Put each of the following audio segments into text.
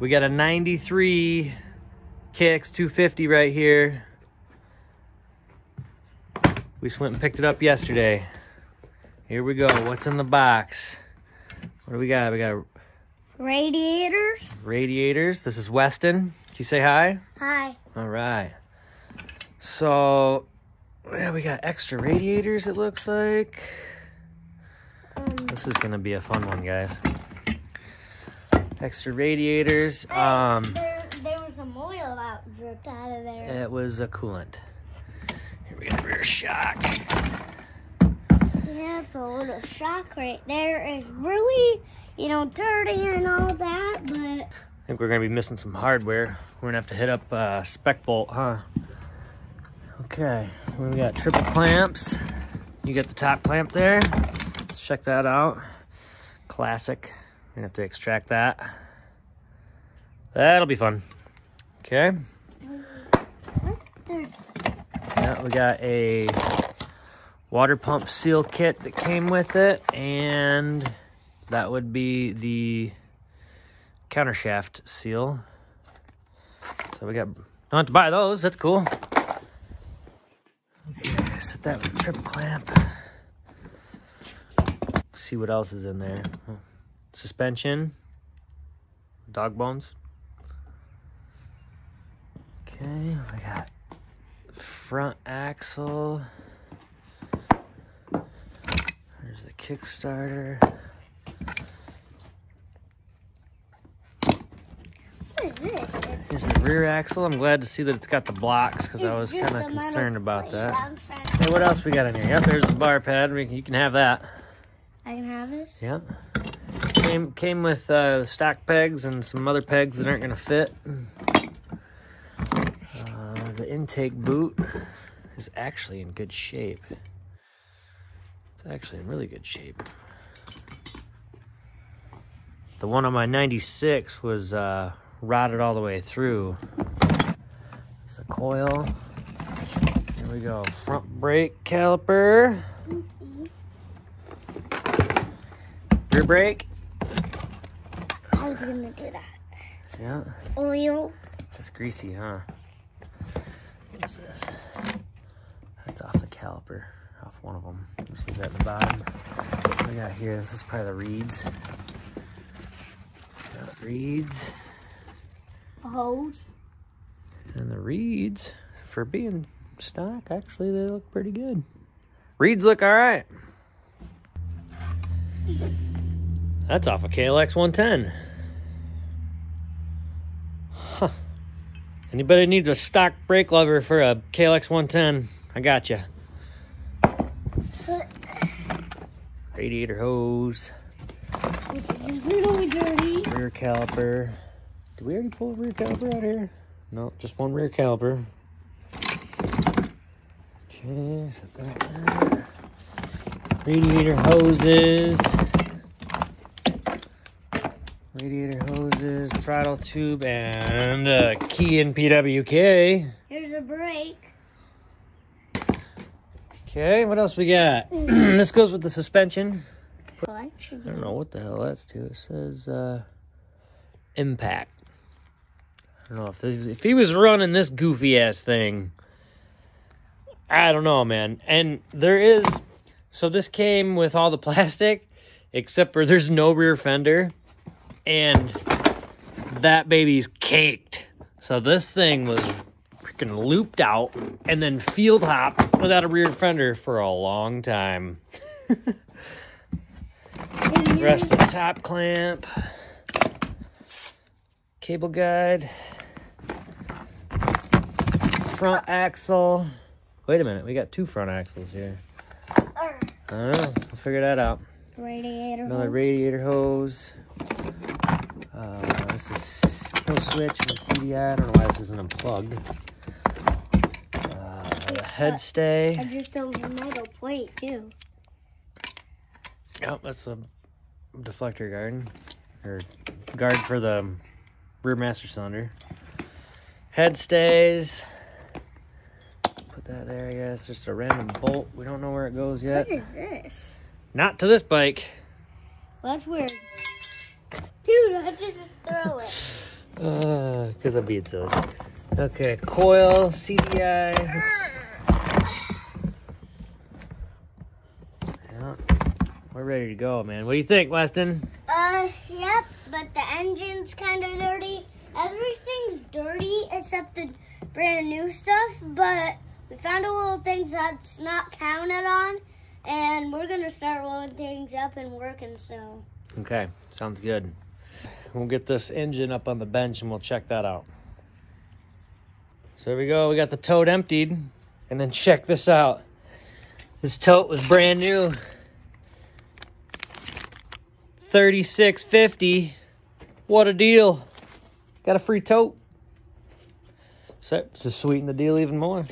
We got a 93 kx250 right here. We just went and picked it up yesterday. Here we go. What's in the box? What do we got? We got radiators. Radiators. This is Weston. Can you say hi? Hi. All right. So, yeah, we got extra radiators, it looks like. This is going to be a fun one, guys. Extra radiators. There was some oil out dripped out of there. It was a coolant. Here we got rear shock. Yeah, but a little shock right there is really, dirty and all that, but... I think we're going to be missing some hardware. We're going to have to hit up spec bolt, huh? Okay, we got triple clamps. You got the top clamp there. Let's check that out. Classic. We're going to have to extract that. That'll be fun. Okay. Yeah, we got a water pump seal kit that came with it, and that would be the countershaft seal. So we don't have to buy those. That's cool. Okay, set that with a triple clamp. See what else is in there. Suspension, dog bones. Okay, we got front axle. There's the Kickstarter. What is this? Here's the rear axle. I'm glad to see that it's got the blocks because I was kind of concerned about that. Hey, what else we got in here? Yep, there's the bar pad. You can have that. I can have this? Yep. Came with stock pegs and some other pegs that aren't going to fit. The intake boot is actually in good shape. It's actually in really good shape. The one on my 96 was rotted all the way through. It's a coil. Here we go. Front brake caliper. Rear brake. I was gonna do that. Yeah. Oil. That's greasy, huh? What's this? That's off the caliper. Off one of them. You see that in the bottom? What we got here? This is probably the reeds. Got reeds. A hose. And the reeds, for being stock, actually, they look pretty good. Reeds look all right. That's off a KLX 110. Huh. Anybody needs a stock brake lever for a KLX 110, I got you. Radiator hose. Which is really dirty. Rear caliper. Did we already pull a rear caliper out here? No, just one rear caliper. Okay, set that there. Radiator hoses. Radiator hoses, throttle tube, and a key in PWK. Here's a brake. Okay, what else we got? This goes with the suspension. Collection. I don't know what the hell that's to. It says impact. I don't know if he was running this goofy ass thing. I don't know, man. And there is, so this came with all the plastic, except for there's no rear fender. And that baby's caked. So this thing was freaking looped out and then field hopped without a rear fender for a long time. Rest of the top clamp. Cable guide. Front axle. Wait a minute, we got two front axles here. I don't know, we'll figure that out. Radiator Another hose. radiator hose. This is kill switch and CDI. I don't know why this isn't unplugged. Head stay. I just don't have metal plate too. Yep, that's a deflector guard. Or guard for the rear master cylinder. Head stays. Put that there, I guess. Just a random bolt. We don't know where it goes yet. What is this? Not to this bike. Well, that's weird. Dude, I should just throw it. Because I'm being silly. Okay, coil, CDI. Yeah, we're ready to go, man. What do you think, Weston? Yep, but the engine's kind of dirty. Everything's dirty except the brand new stuff, but we found a little things that's not counted on, and we're gonna start rolling things up and working, so. Okay, sounds good. We'll get this engine up on the bench and we'll check that out. So here we go, we got the tote emptied, and then check this out. This tote was brand new. 36.50. What a deal. Got a free tote. So to sweeten the deal even more.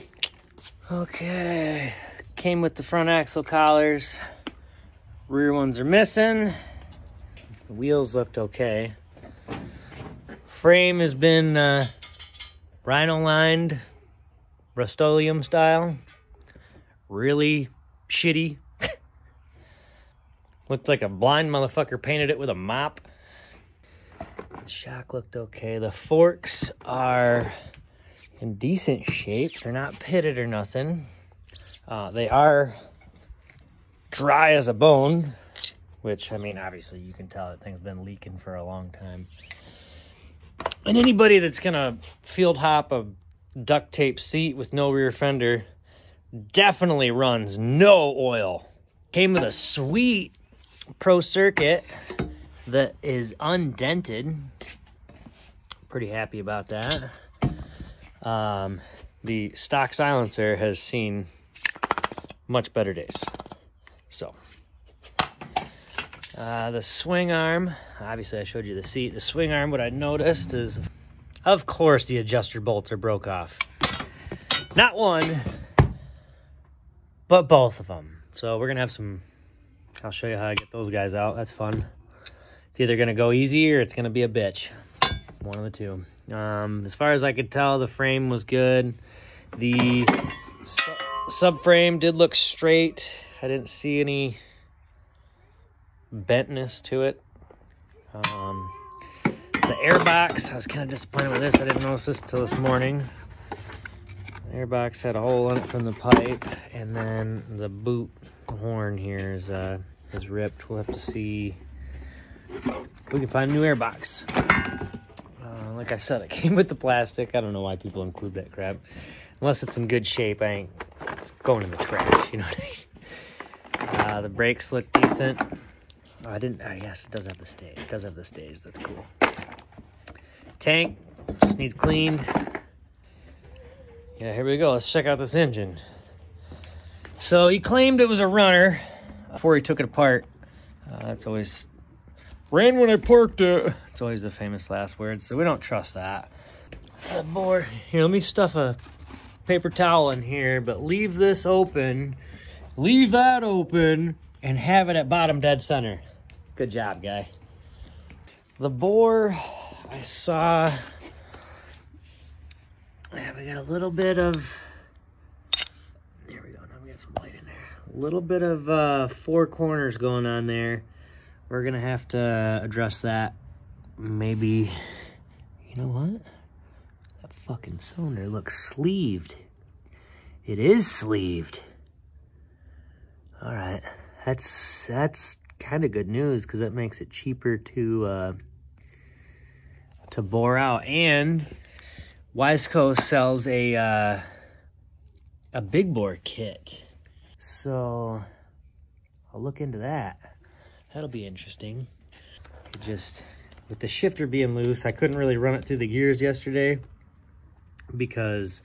Okay, came with the front axle collars. Rear ones are missing. The wheels looked okay. Frame has been rhino lined, Rust-Oleum style. Really shitty. Looked like a blind motherfucker painted it with a mop. The shock looked okay. The forks are in decent shape. They're not pitted or nothing. They are dry as a bone, which, I mean, obviously you can tell that thing's been leaking for a long time. And anybody that's gonna field hop a duct tape seat with no rear fender definitely runs no oil. Came with a sweet Pro Circuit that is undented. Pretty happy about that. The stock silencer has seen much better days. So, the swing arm, obviously I showed you the seat. The swing arm, what I noticed is, of course, the adjuster bolts are broke off. Not one, but both of them. So we're gonna have some, I'll show you how I get those guys out. That's fun. It's either gonna go easy or it's gonna be a bitch. One of the two. As far as I could tell, the frame was good. The subframe did look straight. I didn't see any bentness to it. The airbox, I was kind of disappointed with this. I didn't notice this until this morning. The airbox had a hole in it from the pipe, and then the boot horn here is ripped. We'll have to see if we can find a new airbox. Like I said, it came with the plastic. I don't know why people include that crap. Unless it's in good shape, it's going in the trash, you know what I mean? The brakes look decent. Yes, it does have the stage. It does have the stage. That's cool. Tank just needs cleaned. Yeah, here we go. Let's check out this engine. So he claimed it was a runner before he took it apart. That's always, ran when I parked it. It's always the famous last words, so we don't trust that. Boy, here, let me stuff a paper towel in here, but leave this open, leave that open, and have it at bottom dead center. Good job, guy. The bore, I saw, yeah, we got a little bit of, there we go, now we got some light in there. A little bit of four corners going on there. We're gonna have to address that. Maybe, you know what? That fucking cylinder looks sleeved. It is sleeved. All right, that's kind of good news because that makes it cheaper to bore out. And Wiseco sells a big bore kit, so I'll look into that. That'll be interesting. Just with the shifter being loose, I couldn't really run it through the gears yesterday because,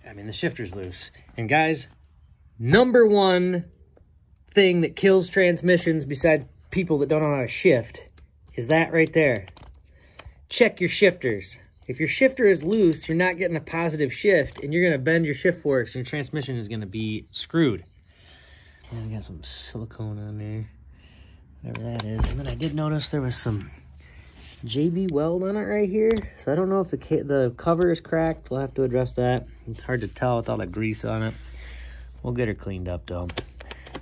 I mean, the shifter's loose. And guys, number one thing that kills transmissions besides people that don't know how to shift is that right there. Check your shifters. If your shifter is loose, you're not getting a positive shift, and you're gonna bend your shift forks and your transmission is gonna be screwed. And I got some silicone on there, whatever that is. And then I did notice there was some JB weld on it right here. So I don't know if the cover is cracked. We'll have to address that. It's hard to tell with all the grease on it. We'll get her cleaned up though.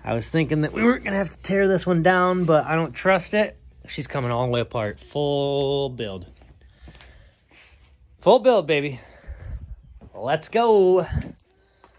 I was thinking that we weren't gonna have to tear this one down, but I don't trust it. She's coming all the way apart, full build. Full build, baby. Let's go.